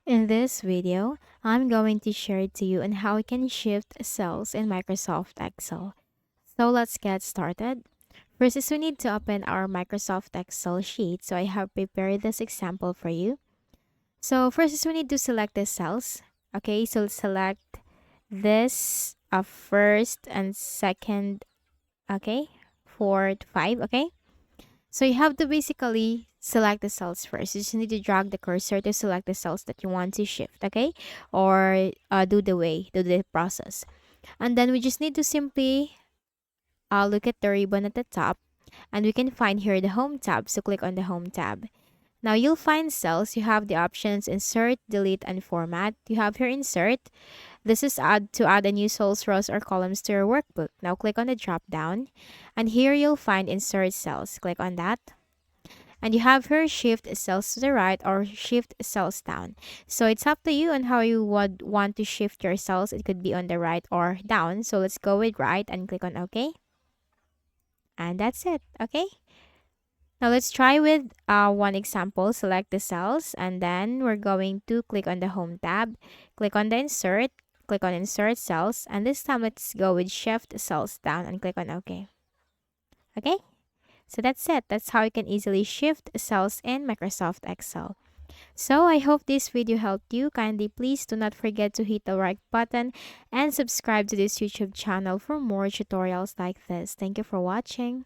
In this video, I'm going to share to you on how we can shift cells in Microsoft Excel. So let's get started. First is we need to open our Microsoft Excel sheet. So I have prepared this example for you. So first is we need to select the cells. Okay, so let's select this first and second, okay, fourth, five, okay. So you have to basically select the cells first. You just need to drag the cursor to select the cells that you want to shift, okay? Or do the process. And then we just need to simply look at the ribbon at the top. And we can find here the home tab. So click on the home tab. Now you'll find cells. You have the options insert, delete, and format. You have here insert. This is add a new cells, rows, or columns to your workbook. Now click on the drop down. And here you'll find insert cells. Click on that. And you have here shift cells to the right or shift cells down. So it's up to you on how you would want to shift your cells. It could be on the right or down. So let's go with right and click on OK. And that's it. Okay. Now let's try with one example. Select the cells and then we're going to click on the home tab. Click on the insert. Click on insert cells. And this time let's go with shift cells down and click on OK. Okay. So that's it. That's how you can easily shift cells in Microsoft Excel. So I hope this video helped you. Kindly please do not forget to hit the like button and subscribe to this YouTube channel for more tutorials like this. Thank you for watching.